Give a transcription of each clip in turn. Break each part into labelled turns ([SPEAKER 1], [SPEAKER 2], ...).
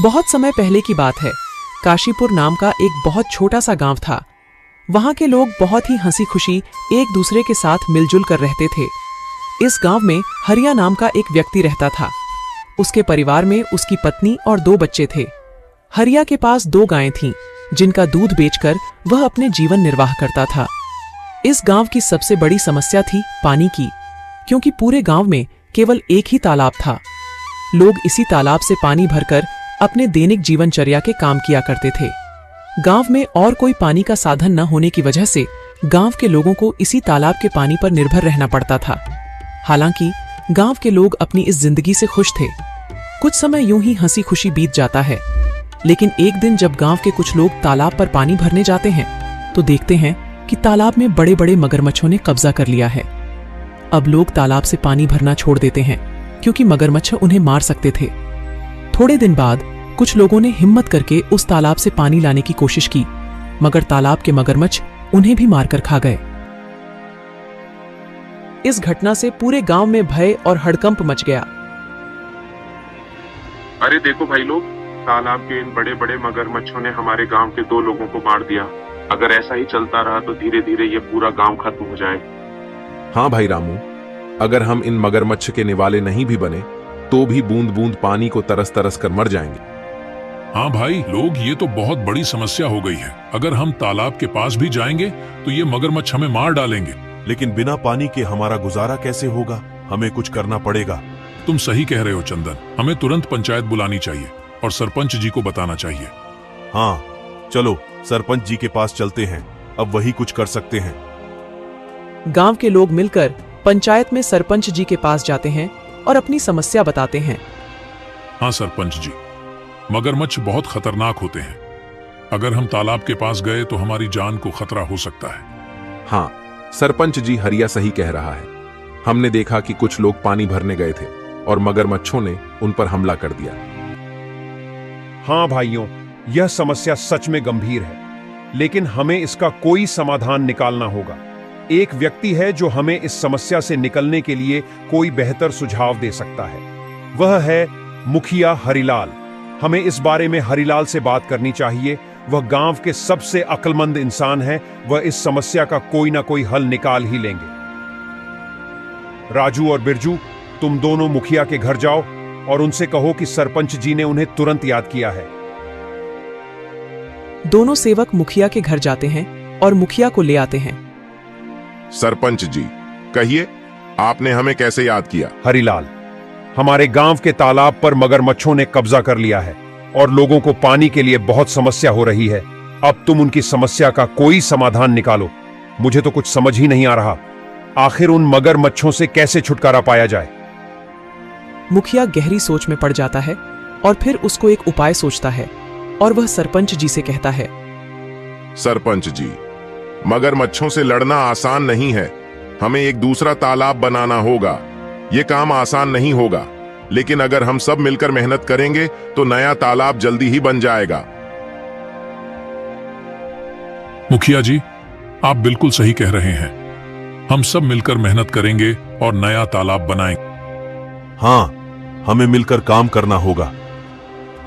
[SPEAKER 1] बहुत समय पहले की बात है। काशीपुर नाम का एक बहुत छोटा सा गांव था। वहां के लोग बहुत ही हंसी खुशी एक दूसरे के साथ मिलजुल कर रहते थे। इस गांव में हरिया नाम का एक व्यक्ति रहता था। उसके परिवार में उसकी पत्नी और 2 बच्चे थे। हरिया के पास 2 गायें थीं, जिनका दूध बेचकर वह अपने जीवन निर्वाह करता था। इस गांव की सबसे बड़ी समस्या थी पानी की, क्योंकि पूरे गांव में केवल एक ही तालाब था। लोग इसी तालाब से पानी भरकर अपने दैनिक जीवनचर्या के काम किया करते थे। गांव में और कोई पानी का साधन न होने की वजह से गांव के लोगों को इसी तालाब के पानी पर निर्भर रहना पड़ता था। हालांकि गांव के लोग अपनी इस जिंदगी से खुश थे। कुछ समय यूं ही हंसी खुशी बीत जाता है, लेकिन एक दिन जब गांव के कुछ लोग तालाब पर पानी भरने जाते हैं तो देखते हैं कि तालाब में बड़े बड़े मगरमच्छों ने कब्जा कर लिया है। अब लोग तालाब से पानी भरना छोड़ देते हैं, क्योंकि मगरमच्छ उन्हें मार सकते थे। थोड़े दिन बाद कुछ लोगों ने हिम्मत करके उस तालाब से पानी लाने की कोशिश की, मगर तालाब के मगरमच्छ उन्हें भी मारकर खा गए। इस घटना से पूरे गांव में भय और हड़कंप मच गया।
[SPEAKER 2] अरे देखो भाई लोग, तालाब के इन बड़े बड़े मगरमच्छों ने हमारे गांव के 2 लोगों को मार दिया। अगर ऐसा ही चलता रहा तो धीरे धीरे ये पूरा गांव खत्म हो जाए।
[SPEAKER 3] हाँ भाई रामू, अगर हम इन मगरमच्छ के निवाले नहीं भी बने तो भी बूंद बूंद पानी को तरस तरस कर मर जाएंगे।
[SPEAKER 4] हाँ भाई लोग, ये तो बहुत बड़ी समस्या हो गई है। अगर हम तालाब के पास भी जाएंगे तो ये मगरमच्छ हमें मार डालेंगे।
[SPEAKER 5] लेकिन बिना पानी के हमारा गुजारा कैसे होगा? हमें कुछ करना पड़ेगा।
[SPEAKER 4] तुम सही कह रहे हो चंदन, हमें तुरंत पंचायत बुलानी चाहिए और सरपंच जी को बताना चाहिए।
[SPEAKER 5] हाँ चलो सरपंच जी के पास चलते हैं, अब वही कुछ कर सकते हैं।
[SPEAKER 1] गांव के लोग मिलकर पंचायत में सरपंच जी के पास जाते हैं और अपनी समस्या बताते हैं।
[SPEAKER 4] हाँ सरपंच जी, मगरमच्छ बहुत खतरनाक होते हैं। अगर हम तालाब के पास गए तो हमारी जान को खतरा हो सकता है।
[SPEAKER 3] हाँ सरपंच जी, हरिया सही कह रहा है। हमने देखा कि कुछ लोग पानी भरने गए थे और मगरमच्छों ने उन पर हमला कर दिया।
[SPEAKER 6] हाँ भाइयों, यह समस्या सच में गंभीर है, लेकिन हमें इसका कोई समाधान निकालना होगा। एक व्यक्ति है जो हमें इस समस्या से निकलने के लिए कोई बेहतर सुझाव दे सकता है। वह है मुखिया हरिलाल। हमें इस बारे में हरिलाल से बात करनी चाहिए। वह गांव के सबसे अक्लमंद इंसान है। वह इस समस्या का कोई ना कोई हल निकाल ही लेंगे। राजू और बिरजू, तुम दोनों मुखिया के घर जाओ और उनसे कहो कि सरपंच जी ने उन्हें तुरंत याद किया है।
[SPEAKER 1] दोनों सेवक मुखिया के घर जाते हैं और मुखिया को ले आते हैं।
[SPEAKER 2] सरपंच जी, कहिए, आपने हमें कैसे याद किया?
[SPEAKER 6] हरिलाल, हमारे गांव के तालाब पर मगरमच्छों ने कब्जा कर लिया है और लोगों को पानी के लिए बहुत समस्या हो रही है। अब तुम उनकी समस्या का कोई समाधान निकालो। मुझे तो कुछ समझ ही नहीं आ रहा, आखिर उन मगरमच्छों से कैसे छुटकारा पाया जाए।
[SPEAKER 1] मुखिया गहरी सोच में पड़ जाता है और फिर उसको एक उपाय सोचता है और वह सरपंच जी से कहता है।
[SPEAKER 2] सरपंच जी, मगरमच्छों से लड़ना आसान नहीं है। हमें एक दूसरा तालाब बनाना होगा। ये काम आसान नहीं होगा, लेकिन अगर हम सब मिलकर मेहनत करेंगे तो नया तालाब जल्दी ही बन जाएगा।
[SPEAKER 4] मुखिया जी, आप बिल्कुल सही कह रहे हैं। हम सब मिलकर मेहनत करेंगे और नया तालाब बनाएंगे।
[SPEAKER 5] हाँ, हमें मिलकर काम करना होगा।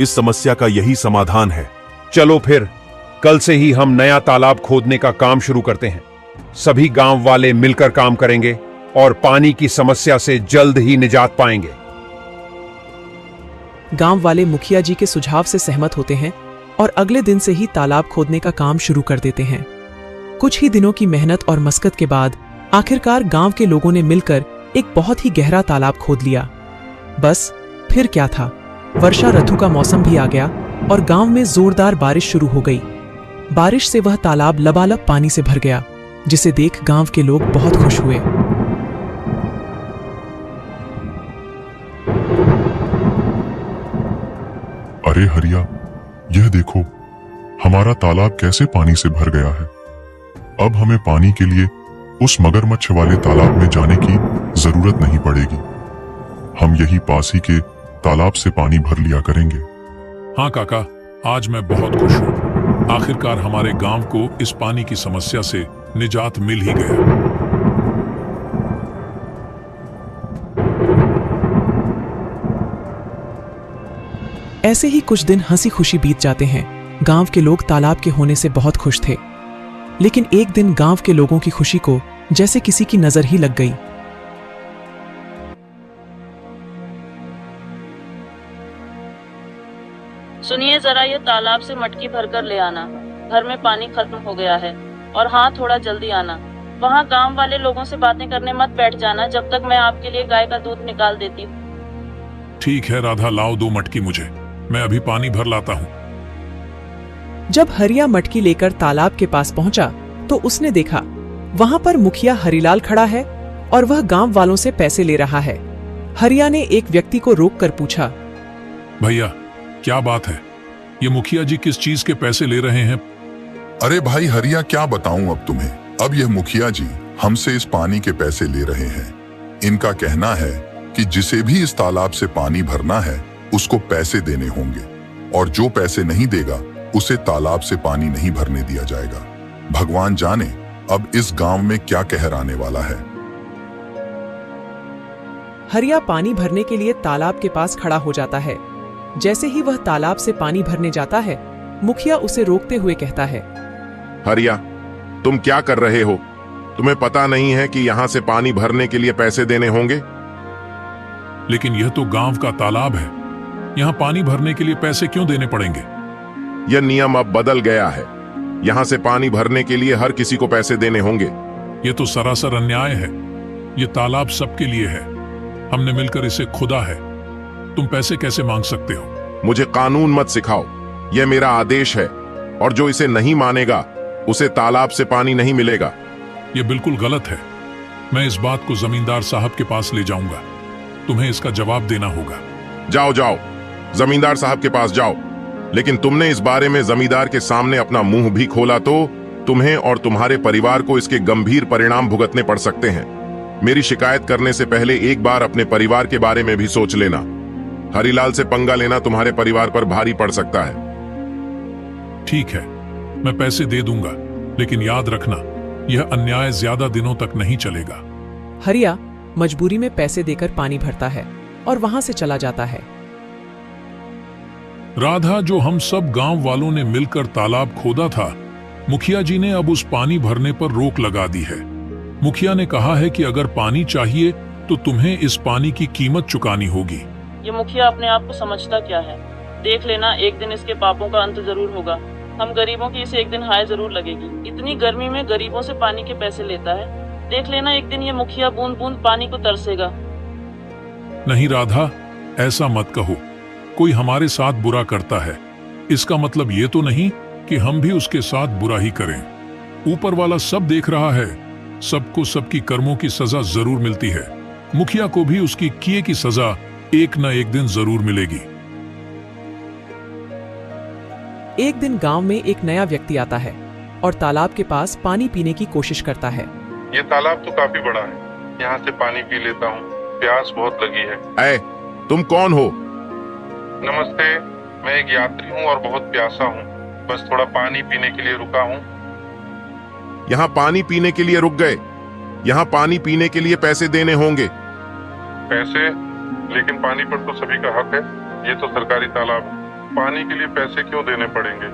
[SPEAKER 5] इस समस्या का यही समाधान है।
[SPEAKER 6] चलो फिर कल से ही हम नया तालाब खोदने का काम शुरू करते हैं। सभी गांव वाले मिलकर काम करेंगे और पानी की समस्या से जल्द ही निजात पाएंगे।
[SPEAKER 1] गांव वाले मुखिया जी के सुझाव से सहमत होते हैं और अगले दिन से ही तालाब खोदने का काम शुरू कर देते हैं। कुछ ही दिनों की मेहनत और मशक्कत के बाद आखिरकार गांव के लोगों ने मिलकर एक बहुत ही गहरा तालाब खोद लिया। बस फिर क्या था, वर्षा ऋतु का मौसम भी आ गया और गांव में जोरदार बारिश शुरू हो गई। बारिश से वह तालाब लबालब पानी से भर गया, जिसे देख गांव के लोग बहुत खुश हुए।
[SPEAKER 4] अरे हरिया, यह देखो, हमारा तालाब कैसे पानी से भर गया है। अब हमें पानी के लिए उस मगरमच्छ वाले तालाब में जाने की जरूरत नहीं पड़ेगी। हम यही पास ही के तालाब से पानी भर लिया करेंगे। हाँ काका, आज मैं बहुत खुश हूँ। आखिरकार हमारे गांव को इस पानी की समस्या से निजात मिल ही गया।
[SPEAKER 1] ऐसे ही कुछ दिन हंसी खुशी बीत जाते हैं। गांव के लोग तालाब के होने से बहुत खुश थे, लेकिन एक दिन गांव के लोगों की खुशी को जैसे किसी की नजर ही लग गई।
[SPEAKER 7] सुनिए जरा, ये तालाब से मटकी भरकर ले आना। घर में पानी खत्म हो गया है। और हाँ, थोड़ा जल्दी आना। वहाँ गांव वाले लोगों से बातें करने मत बैठ जाना जब तक मैं आपके लिए गाय का दूध निकाल देती हूँ।
[SPEAKER 8] ठीक है राधा, लाओ 2 मटकी मुझे, मैं अभी पानी भर लाता हूँ।
[SPEAKER 1] जब हरिया मटकी लेकर तालाब के पास पहुंचा तो उसने देखा वहां पर मुखिया हरिलाल खड़ा है और वह गांव वालों से पैसे ले रहा है। हरिया ने एक व्यक्ति को रोककर पूछा,
[SPEAKER 8] भैया क्या बात है, ये मुखिया जी किस चीज के पैसे ले रहे हैं?
[SPEAKER 4] अरे भाई हरिया, क्या बताऊं अब तुम्हें। अब यह मुखिया जी हमसे इस पानी के पैसे ले रहे हैं। इनका कहना है कि जिसे भी इस तालाब से पानी भरना है उसको पैसे देने होंगे, और जो पैसे नहीं देगा उसे तालाब से पानी नहीं भरने दिया जाएगा। भगवान जाने अब इस गांव में क्या कहर आने वाला है।
[SPEAKER 1] हरिया पानी भरने के लिए तालाब के पास खड़ा हो जाता है। जैसे ही वह तालाब से पानी भरने जाता है, मुखिया उसे रोकते हुए कहता है,
[SPEAKER 2] हरिया, तुम क्या कर रहे हो? तुम्हें पता नहीं है कि यहाँ से पानी भरने के लिए पैसे देने होंगे?
[SPEAKER 8] लेकिन यह तो गांव का तालाब है, यहाँ पानी भरने के लिए पैसे क्यों देने पड़ेंगे?
[SPEAKER 2] यह नियम अब बदल गया है। यहाँ से पानी भरने के लिए हर किसी को पैसे देने होंगे।
[SPEAKER 8] ये तो सरासर अन्याय है। ये तालाब सबके लिए है, हमने मिलकर इसे खुदा है। तुम पैसे कैसे मांग सकते हो?
[SPEAKER 2] मुझे कानून मत सिखाओ, यह मेरा आदेश है, और जो इसे नहीं मानेगा उसे तालाब से पानी नहीं मिलेगा।
[SPEAKER 8] ये बिल्कुल गलत है। मैं इस बात को जमींदार साहब के पास ले जाऊंगा। तुम्हें इसका जवाब देना होगा।
[SPEAKER 2] जाओ जाओ, जमींदार साहब के पास जाओ। लेकिन तुमने इस बारे में जमींदार के सामने अपना मुंह भी खोला तो तुम्हें और तुम्हारे परिवार को इसके गंभीर परिणाम भुगतने पड़ सकते हैं। मेरी शिकायत करने से पहले एक बार अपने परिवार के बारे में भी सोच लेना। हरिलाल से पंगा लेना तुम्हारे परिवार पर भारी पड़ सकता है।
[SPEAKER 8] ठीक है, मैं पैसे दे दूंगा, लेकिन याद रखना यह अन्याय ज्यादा दिनों तक नहीं चलेगा।
[SPEAKER 1] हरिया मजबूरी में पैसे देकर पानी भरता है और वहां से चला जाता है।
[SPEAKER 8] राधा, जो हम सब गांव वालों ने मिलकर तालाब खोदा था, मुखिया जी ने अब उस पानी भरने पर रोक लगा दी है। मुखिया ने कहा है कि अगर पानी चाहिए तो तुम्हें इस पानी की कीमत चुकानी होगी।
[SPEAKER 7] ये मुखिया अपने आप को समझता क्या है? देख लेना, एक दिन इसके पापों का अंत जरूर होगा। हम गरीबों की इसे एक दिन हाय जरूर लगेगी। इतनी गर्मी में गरीबों से पानी के पैसे लेता है। देख लेना, एक दिन ये मुखिया बूंद बूंद पानी को तरसेगा।
[SPEAKER 8] नहीं राधा, ऐसा मत कहो। कोई हमारे साथ बुरा करता है, इसका मतलब ये तो नहीं कि हम भी उसके साथ बुरा ही करें। ऊपर वाला सब देख रहा है, सबको सबकी कर्मों की सजा जरूर मिलती है। मुखिया को भी उसकी किए की सजा एक न एक दिन जरूर मिलेगी।
[SPEAKER 1] एक दिन गांव में एक नया व्यक्ति आता है और तालाब के पास पानी पीने की कोशिश करता है।
[SPEAKER 9] ये तालाब तो काफी बड़ा है, यहाँ से पानी पी लेता हूँ, प्यास बहुत लगी है।
[SPEAKER 2] ऐ, तुम कौन हो?
[SPEAKER 9] नमस्ते, मैं एक यात्री हूँ और बहुत प्यासा हूँ। बस थोड़ा पानी पीने के लिए रुका हूँ।
[SPEAKER 2] यहाँ पानी पीने के लिए रुक गए? यहाँ पानी पीने के लिए पैसे देने होंगे।
[SPEAKER 9] पैसे? लेकिन पानी पर तो सभी का हक है। ये तो सरकारी तालाब है, पानी के लिए पैसे क्यों देने पड़ेंगे?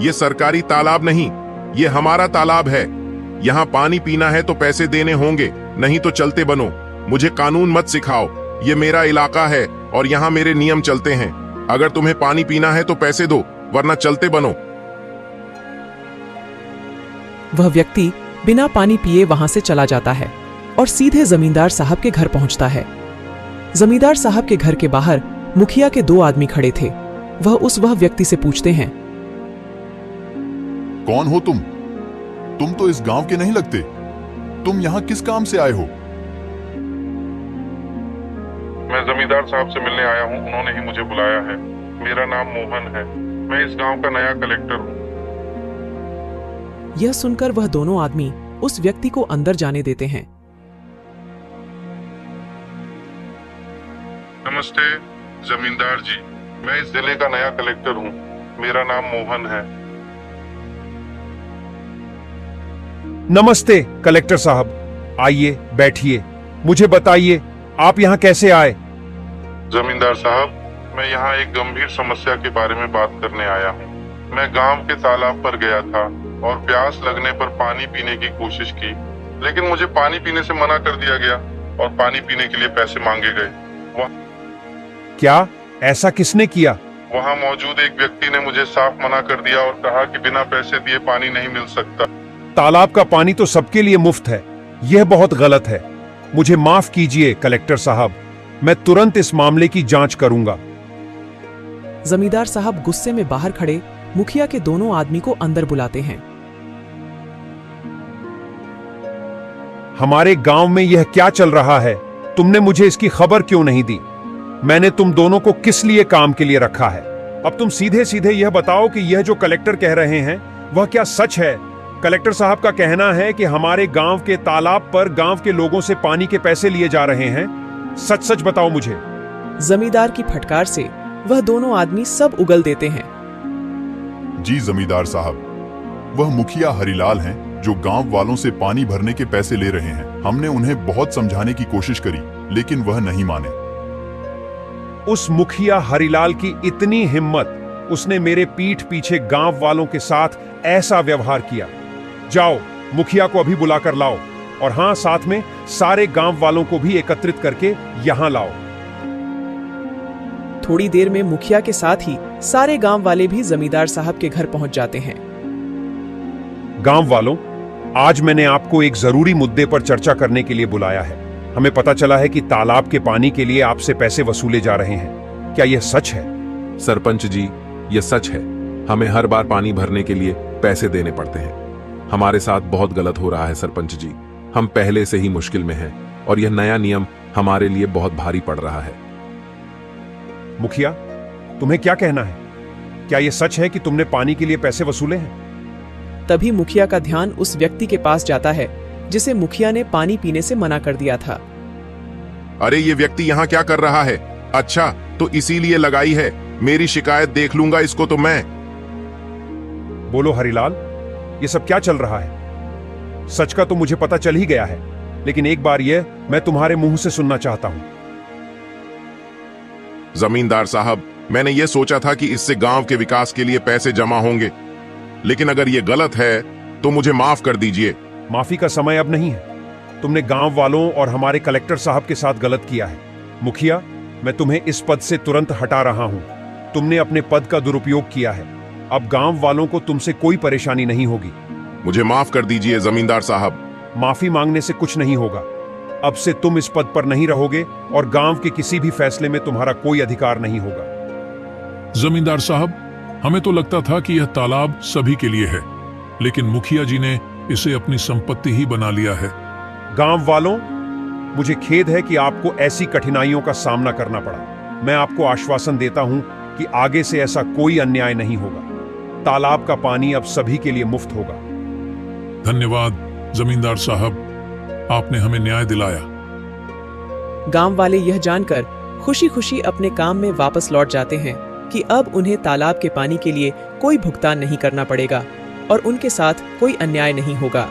[SPEAKER 2] ये सरकारी तालाब नहीं, ये हमारा तालाब है। यहाँ पानी पीना है तो पैसे देने होंगे, नहीं तो चलते बनो। मुझे कानून मत सिखाओ, ये मेरा इलाका है और यहाँ मेरे नियम चलते हैं। अगर तुम्हें पानी पीना है तो पैसे दो, वरना चलते बनो।
[SPEAKER 1] वह व्यक्ति बिना पानी पिए वहां से चला जाता है और सीधे जमींदार साहब के घर पहुंचता है। जमींदार साहब के घर के बाहर मुखिया के 2 आदमी खड़े थे। वह व्यक्ति से पूछते हैं,
[SPEAKER 4] कौन हो तुम? तुम तो इस गांव के नहीं लगते। तुम यहाँ किस काम से आए हो?
[SPEAKER 9] मैं जमींदार साहब से मिलने आया हूँ, उन्होंने ही मुझे बुलाया है। मेरा नाम मोहन है, मैं इस गांव का नया कलेक्टर हूँ।
[SPEAKER 1] यह सुनकर वह दोनों आदमी उस व्यक्ति को अंदर जाने देते हैं।
[SPEAKER 9] नमस्ते जमींदार जी, मैं इस जिले का नया कलेक्टर हूँ। मेरा नाम मोहन है।
[SPEAKER 6] नमस्ते कलेक्टर साहब, आइए बैठिए। मुझे बताइए, आप यहाँ कैसे आए?
[SPEAKER 9] जमींदार साहब, मैं यहाँ एक गंभीर समस्या के बारे में बात करने आया हूँ। मैं गांव के तालाब पर गया था और प्यास लगने पर पानी पीने की कोशिश की, लेकिन मुझे पानी पीने से मना कर दिया गया और पानी पीने के लिए पैसे मांगे गए।
[SPEAKER 6] क्या ऐसा किसने किया?
[SPEAKER 9] वहाँ मौजूद एक व्यक्ति ने मुझे साफ मना कर दिया और कहा कि बिना पैसे दिए पानी नहीं मिल सकता।
[SPEAKER 6] तालाब का पानी तो सबके लिए मुफ्त है, यह बहुत गलत है। मुझे माफ कीजिए कलेक्टर साहब, मैं तुरंत इस मामले की जांच करूंगा।
[SPEAKER 1] जमींदार साहब गुस्से में बाहर खड़े मुखिया के दोनों आदमी को अंदर बुलाते हैं।
[SPEAKER 6] हमारे गांव में यह क्या चल रहा है? तुमने मुझे इसकी खबर क्यों नहीं दी? मैंने तुम दोनों को किस लिए काम के लिए रखा है? अब तुम सीधे सीधे यह बताओ कि यह जो कलेक्टर कह रहे हैं वह क्या सच है? कलेक्टर साहब का कहना है कि हमारे गांव के तालाब पर गांव के लोगों से पानी के पैसे लिए जा रहे हैं। सच सच बताओ मुझे।
[SPEAKER 1] जमींदार की फटकार से वह दोनों आदमी सब उगल देते हैं।
[SPEAKER 4] जी जमींदार साहब, वह मुखिया हरिलाल हैं जो गांव वालों से पानी भरने के पैसे ले रहे हैं। हमने उन्हें बहुत समझाने की कोशिश करी, लेकिन वह नहीं माने।
[SPEAKER 6] उस मुखिया हरिलाल की इतनी हिम्मत, उसने मेरे पीठ पीछे गांव वालों के साथ ऐसा व्यवहार किया। जाओ, मुखिया को अभी बुलाकर लाओ, और हां, साथ में सारे गांव वालों को भी एकत्रित करके यहां लाओ।
[SPEAKER 1] थोड़ी देर में मुखिया के साथ ही सारे गांव वाले भी जमींदार साहब के घर पहुंच जाते हैं।
[SPEAKER 6] गांव वालों, आज मैंने आपको एक जरूरी मुद्दे पर चर्चा करने के लिए बुलाया है। हमें पता चला है कि तालाब के पानी के लिए आपसे पैसे वसूले जा रहे हैं। क्या यह सच है?
[SPEAKER 3] सरपंच जी, यह सच है। हमें हर बार पानी भरने के लिए पैसे देने पड़ते हैं। हमारे साथ बहुत गलत हो रहा है सरपंच जी। हम पहले से ही मुश्किल में हैं और यह नया नियम हमारे लिए बहुत भारी पड़ रहा है।
[SPEAKER 6] मुखिया, तुम्हें क्या कहना है? क्या यह सच है कि तुमने पानी के लिए पैसे वसूले हैं?
[SPEAKER 1] तभी मुखिया का ध्यान उस व्यक्ति के पास जाता है जिसे मुखिया ने पानी पीने से मना कर दिया था।
[SPEAKER 2] अरे ये व्यक्ति यहाँ क्या कर रहा है? अच्छा, तो इसीलिए लगाई है। मेरी शिकायत देख लूंगा इसको तो मैं।
[SPEAKER 6] बोलो हरिलाल, ये सब क्या चल रहा है? सच का तो मुझे पता चल ही गया है, लेकिन एक बार यह मैं तुम्हारे मुंह से सुनना चाहता हूं।
[SPEAKER 2] जमींदार साहब, मैंने ये सोचा था कि इससे गांव के विकास के लिए पैसे जमा होंगे, लेकिन अगर ये गलत है तो मुझे माफ कर दीजिए।
[SPEAKER 6] माफी का समय अब नहीं है। तुमने गांव वालों और हमारे कलेक्टर साहब के साथ गलत किया है। मुखिया, मैं तुम्हें इस पद से तुरंत हटा रहा हूं। तुमने अपने पद का दुरुपयोग किया है। अब गांव वालों को तुमसे कोई परेशानी नहीं होगी।
[SPEAKER 2] मुझे माफ कर दीजिए जमींदार साहब।
[SPEAKER 6] माफी मांगने से कुछ नहीं होगा। अब से तुम इस पद पर नहीं रहोगे और गांव के किसी भी फैसले में तुम्हारा कोई अधिकार नहीं होगा।
[SPEAKER 8] जमींदार साहब, हमें तो लगता था कि यह तालाब सभी के लिए है, लेकिन मुखिया जी ने इसे अपनी संपत्ति ही बना लिया है।
[SPEAKER 6] गांव वालों, मुझे खेद है कि आपको ऐसी कठिनाइयों का सामना करना पड़ा। मैं आपको आश्वासन देता हूं कि आगे से ऐसा कोई अन्याय नहीं होगा। तालाब का पानी अब सभी के लिए मुफ्त होगा।
[SPEAKER 8] धन्यवाद जमींदार साहब, आपने हमें न्याय दिलाया।
[SPEAKER 1] गांव वाले यह जानकर खुशी खुशी अपने काम में वापस लौट जाते हैं कि अब उन्हें तालाब के पानी के लिए कोई भुगतान नहीं करना पड़ेगा और उनके साथ कोई अन्याय नहीं होगा।